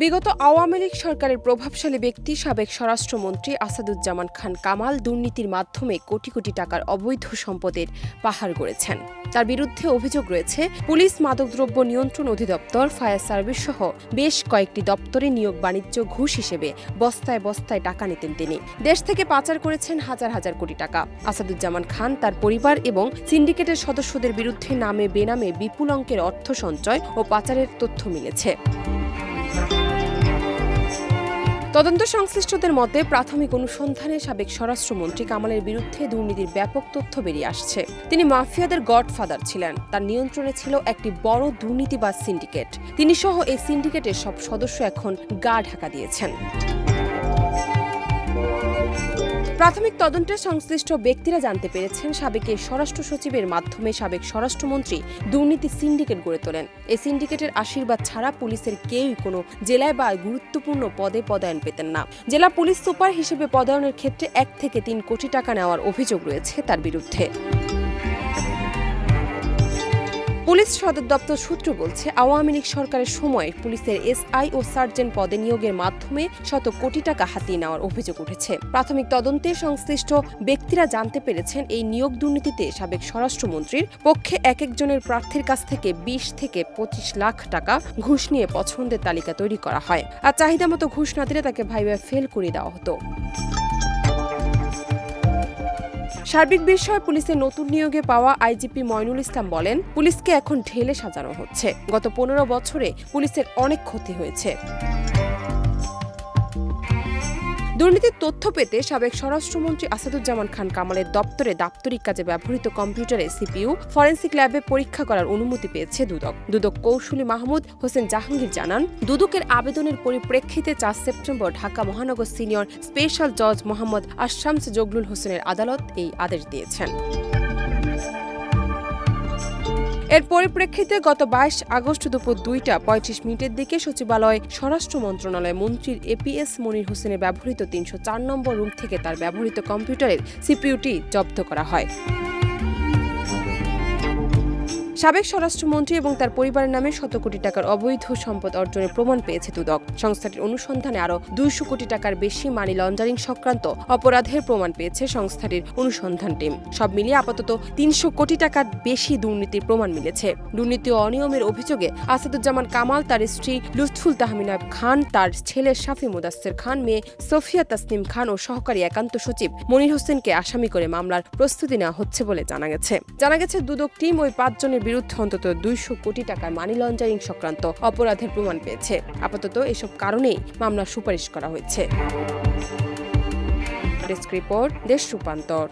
বিগত আওয়ামী লীগ সরকারের প্রভাবশালী ব্যক্তি সাবেক স্বরাষ্ট্রমন্ত্রী আসাদুজ্জামান খান কামাল দুর্নীতির মাধ্যমে কোটি কোটি টাকার অবৈধ সম্পদের পাহাড় গড়েছেন। তার বিরুদ্ধে অভিযোগ রয়েছে পুলিশ, মাদকদ্রব্য নিয়ন্ত্রণ অধিদপ্তর, ফায়ার সার্ভিস সহ বেশ কয়েকটি দপ্তরে নিয়োগ বাণিজ্য ঘুষ হিসেবে বস্তায় বস্তায় টাকা নিতেন তিনি। দেশ থেকে পাচার করেছেন হাজার হাজার কোটি টাকা। আসাদুজ্জামান খান তার পরিবার এবং সিন্ডিকেটের সদস্যদের বিরুদ্ধে নামে বেনামে বিপুল অঙ্কের অর্থ সঞ্চয় ও পাচারের তথ্য মিলেছে। তদন্ত সংশ্লিষ্টদের মতে প্রাথমিক অনুসন্ধানে সাবেক স্বরাষ্ট্রমন্ত্রী কামালের বিরুদ্ধে দুর্নীতির ব্যাপক তথ্য বেরিয়ে আসছে। তিনি মাফিয়াদের গডফাদার ছিলেন। তার নিয়ন্ত্রণে ছিল একটি বড় দুর্নীতিবাজ সিন্ডিকেট। তিনি সহ এই সিন্ডিকেটের সব সদস্য এখন গা ঢাকা দিয়েছেন। প্রাথমিক তদন্তে সংশ্লিষ্ট ব্যক্তিরা জানতে পেরেছেন সাবেক এই স্বরাষ্ট্র সচিবের মাধ্যমে সাবেক স্বরাষ্ট্রমন্ত্রী দুর্নীতি সিন্ডিকেট গড়ে তোলেন। এই সিন্ডিকেটের আশীর্বাদ ছাড়া পুলিশের কেউই কোনো জেলায় বা গুরুত্বপূর্ণ পদে পদায়ন পেতেন না। জেলা পুলিশ সুপার হিসেবে পদায়নের ক্ষেত্রে 1 থেকে 3 কোটি টাকা নেওয়ার অভিযোগ রয়েছে তার বিরুদ্ধে। পুলিশ সদর দপ্তর সূত্র বলছে, আওয়ামী লীগ সরকারের সময় পুলিশের এসআই ও সার্জেন্ট পদে নিয়োগের মাধ্যমে শত কোটি টাকা হাতিয়ে নেওয়ার অভিযোগ উঠেছে। প্রাথমিক তদন্তে সংশ্লিষ্ট ব্যক্তিরা জানতে পেরেছেন এই নিয়োগ দুর্নীতিতে সাবেক স্বরাষ্ট্রমন্ত্রীর পক্ষে এক একজনের প্রার্থীর কাছ থেকে 20 থেকে 25 লাখ টাকা ঘুষ নিয়ে পছন্দের তালিকা তৈরি করা হয়। আর চাহিদা মতো ঘুষ না দিলে তাকে ভাইভায় ফেল করে দেওয়া হতো। সার্বিক বিষয়ে পুলিশের নতুন নিয়োগে পাওয়া আইজিপি মইনুল ইসলাম বলেন, পুলিশকে এখন ঢেলে সাজানো হচ্ছে। গত 15 বছরে পুলিশের অনেক ক্ষতি হয়েছে। দুর্নীতির তথ্য পেতে সাবেক স্বরাষ্ট্রমন্ত্রী আসাদুজ্জামান খান কামালের দপ্তরে দাপ্তরিক কাজে ব্যবহৃত কম্পিউটারে সিপিইউ ফরেনসিক ল্যাবে পরীক্ষা করার অনুমতি পেয়েছে দুদক। দুদক কৌশলী মাহমুদ হোসেন জাহাঙ্গীর জানান, দুদকের আবেদনের পরিপ্রেক্ষিতে 4 সেপ্টেম্বর ঢাকা মহানগর সিনিয়র স্পেশাল জজ মোহাম্মদ আশামস জগলুল হোসেনের আদালত এই আদেশ দিয়েছেন। এর পরিপ্রেক্ষিতে গত 22 আগস্ট দুপুর 2:35 দিকে সচিবালয় স্বরাষ্ট্র মন্ত্রণালয় মন্ত্রীর এপিএস মনির হোসেনের ব্যবহৃত 304 নম্বর রুম থেকে তার ব্যবহৃত কম্পিউটারের সিপিইউটি জব্দ করা হয়। সাবেক স্বরাষ্ট্রমন্ত্রী এবং তার পরিবারের নামে শত কোটি টাকার অবৈধ সম্পদ অর্জনের প্রমাণ পেয়েছে দুদক। সংস্থাটির অনুসন্ধানে আরও 200 কোটি টাকার বেশি মানি লন্ডারিং সংক্রান্ত অপরাধের প্রমাণ পেয়েছে সংস্থাটির অনুসন্ধান টিম। সব মিলিয়ে আপাতত 300 কোটি টাকার বেশি দুর্নীতির প্রমাণ মিলেছে। দুর্নীতি ও অনিয়মের অভিযোগে আসাদুজ্জামান কামাল, তার স্ত্রী লুৎফুল তাহমিনা খান, তার ছেলে শাফি মুদাসসির খান, মেয়ে সোফিয়া তাসনিম খান ও সহকারী একান্ত সচিব মনির হোসেনকে আসামি করে মামলার প্রস্তুতি নেওয়া হচ্ছে বলে জানা গেছে। দুদক টিম ওই 5 জনের বিরুদ্ধে অন্তত 200 কোটি টাকার মানি লন্ডারিং সংক্রান্ত অপরাধের প্রমাণ পেয়েছে। আপাতত এসব কারণেই মামলা সুপারিশ করা হয়েছে। ডেস্ক রিপোর্ট, দেশ রূপান্তর।